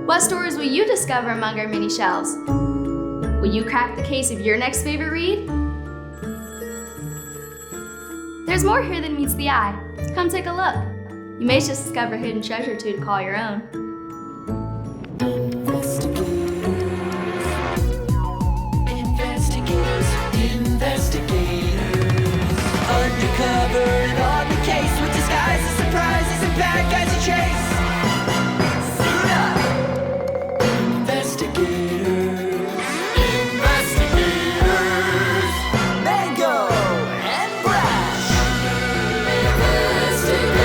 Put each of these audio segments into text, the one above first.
What stories will you discover among our mini shelves? Will you crack the case of your next favorite read? There's more here than meets the eye. Come take a look. You may just discover a hidden treasure too to call your own. Undercover and on the case with disguises, surprises, and bad guys to chase. Investigators. Mango and Brash. Investigators.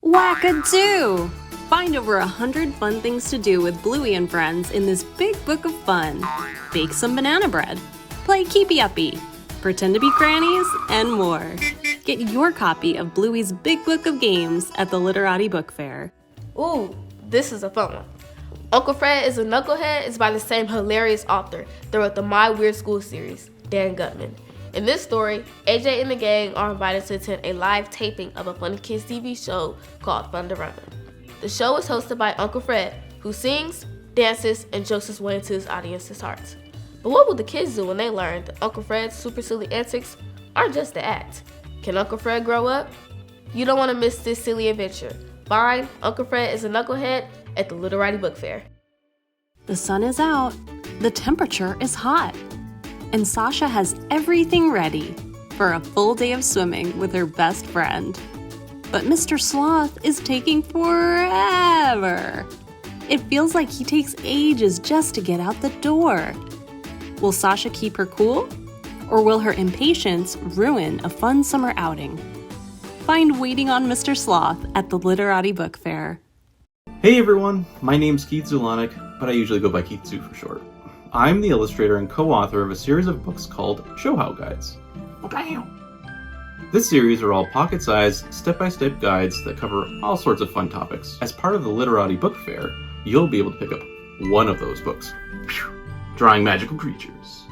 Wackadoo! Find over 100 fun things to do with Bluey and friends in this big book of fun. Bake some banana bread. Play keepy-uppy, pretend to be grannies, and more. Get your copy of Bluey's Big Book of Games at the Literati Book Fair. Ooh, this is a fun one. Uncle Fred is a Knucklehead is by the same hilarious author that wrote the My Weird School series, Dan Gutman. In this story, AJ and the gang are invited to attend a live taping of a funny kids TV show called Thunder Runner. The show is hosted by Uncle Fred, who sings, dances, and jokes his way into his audience's hearts. But what will the kids do when they learn that Uncle Fred's super silly antics aren't just the act? Can Uncle Fred grow up? You don't want to miss this silly adventure. Find Uncle Fred is a Knucklehead at the Literati Book Fair. The sun is out, the temperature is hot, and Sasha has everything ready for a full day of swimming with her best friend. But Mr. Sloth is taking forever. It feels like he takes ages just to get out the door. Will Sasha keep her cool? Or will her impatience ruin a fun summer outing? Find Waiting on Mr. Sloth at the Literati Book Fair. Hey everyone, my name's Keith Zulanik, but I usually go by Keith Zoo for short. I'm the illustrator and co-author of a series of books called Show How Guides. This series are all pocket-sized, step-by-step guides that cover all sorts of fun topics. As part of the Literati Book Fair, you'll be able to pick up one of those books. Drawing Magical Creatures.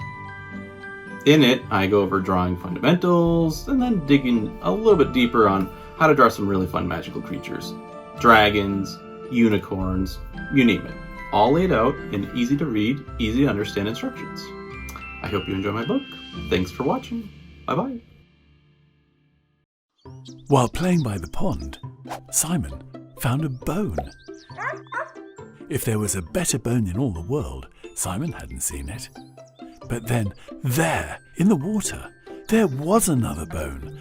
In it, I go over drawing fundamentals, and then digging a little bit deeper on how to draw some really fun magical creatures. Dragons, unicorns, you name it. All laid out in easy to read, easy to understand instructions. I hope you enjoy my book. Thanks for watching. Bye-bye. While playing by the pond, Simon found a bone. If there was a better bone in all the world, Simon hadn't seen it. But then, there, in the water, there was another bone.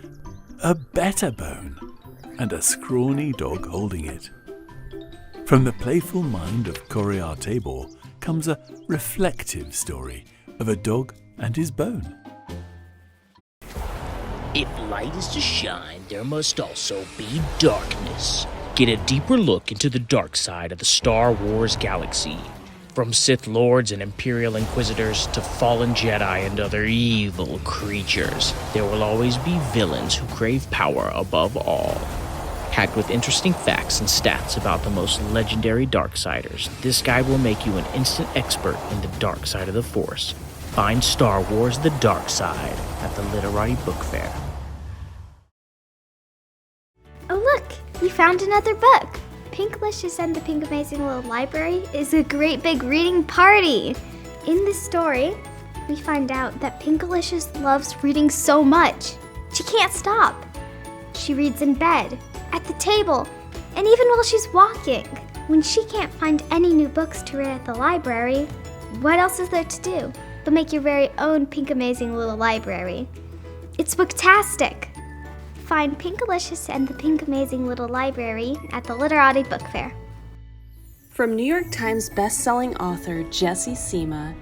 A better bone. And a scrawny dog holding it. From the playful mind of Coriar Tabor comes a reflective story of a dog and his bone. If light is to shine, there must also be darkness. Get a deeper look into the dark side of the Star Wars galaxy. From Sith Lords and Imperial Inquisitors to fallen Jedi and other evil creatures, there will always be villains who crave power above all. Packed with interesting facts and stats about the most legendary Darksiders, this guide will make you an instant expert in the dark side of the Force. Find Star Wars The Dark Side at the Literati Book Fair. Oh look, we found another book! Pinkalicious and the Pink Amazing Little Library is a great big reading party! In this story, we find out that Pinkalicious loves reading so much. She can't stop. She reads in bed, at the table, and even while she's walking. When she can't find any new books to read at the library, what else is there to do but make your very own Pink Amazing Little Library? It's booktastic! Find Pinkalicious and the Pink Amazing Little Library at the Literati Book Fair. From New York Times best-selling author Jessie Sima.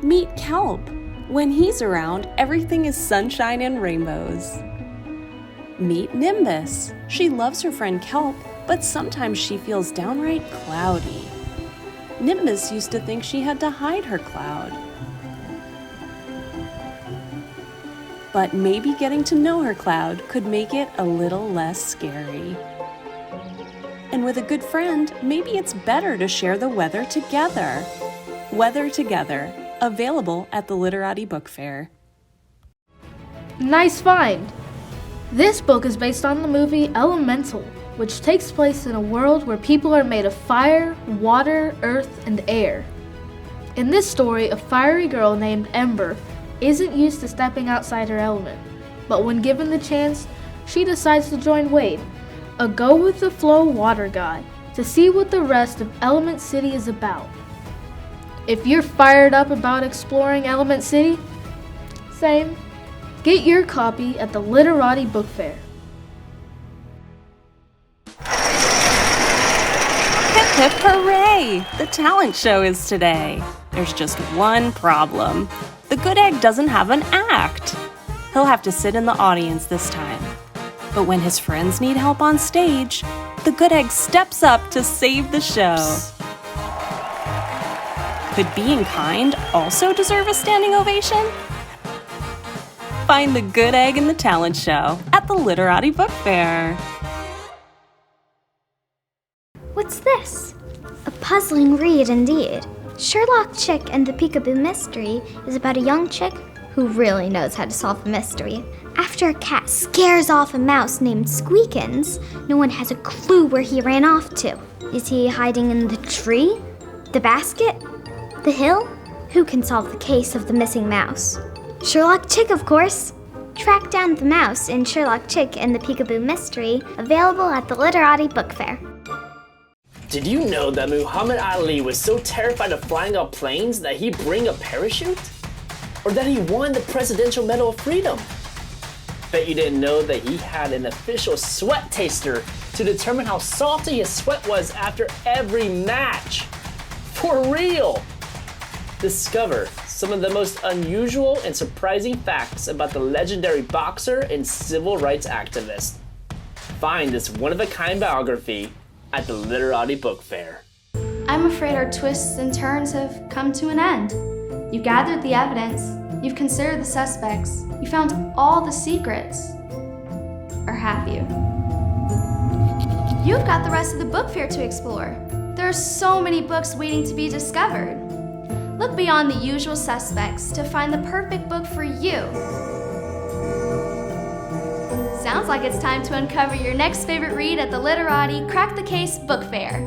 Meet Kelp. When he's around, everything is sunshine and rainbows. Meet Nimbus. She loves her friend Kelp, but sometimes she feels downright cloudy. Nimbus used to think she had to hide her cloud. But maybe getting to know her cloud could make it a little less scary. And with a good friend, maybe it's better to share the weather together. Weather Together, available at the Literati Book Fair. Nice find! This book is based on the movie Elemental, which takes place in a world where people are made of fire, water, earth, and air. In this story, a fiery girl named Ember isn't used to stepping outside her element, but when given the chance, she decides to join Wade, a go-with-the-flow water guy, to see what the rest of Element City is about. If you're fired up about exploring Element City, same. Get your copy at the Literati Book Fair. Hip hip hooray! The talent show is today. There's just one problem. The good egg doesn't have an act. He'll have to sit in the audience this time. But when his friends need help on stage, the good egg steps up to save the show. Could being kind also deserve a standing ovation? Find the good egg in the talent show at the Literati Book Fair. What's this? A puzzling read indeed. Sherlock Chick and the Peekaboo Mystery is about a young chick who really knows how to solve a mystery. After a cat scares off a mouse named Squeakins, no one has a clue where he ran off to. Is he hiding in the tree? The basket? The hill? Who can solve the case of the missing mouse? Sherlock Chick, of course! Track down the mouse in Sherlock Chick and the Peekaboo Mystery, available at the Literati Book Fair. Did you know that Muhammad Ali was so terrified of flying out planes that he bring a parachute? Or that he won the Presidential Medal of Freedom? Bet you didn't know that he had an official sweat taster to determine how salty his sweat was after every match. For real! Discover some of the most unusual and surprising facts about the legendary boxer and civil rights activist. Find this one-of-a-kind biography at the Literati Book Fair. I'm afraid our twists and turns have come to an end. You've gathered the evidence, you've considered the suspects, you found all the secrets. Or have you? You've got the rest of the book fair to explore. There are so many books waiting to be discovered. Look beyond the usual suspects to find the perfect book for you. Sounds like it's time to uncover your next favorite read at the Literati Crack the Case Book Fair.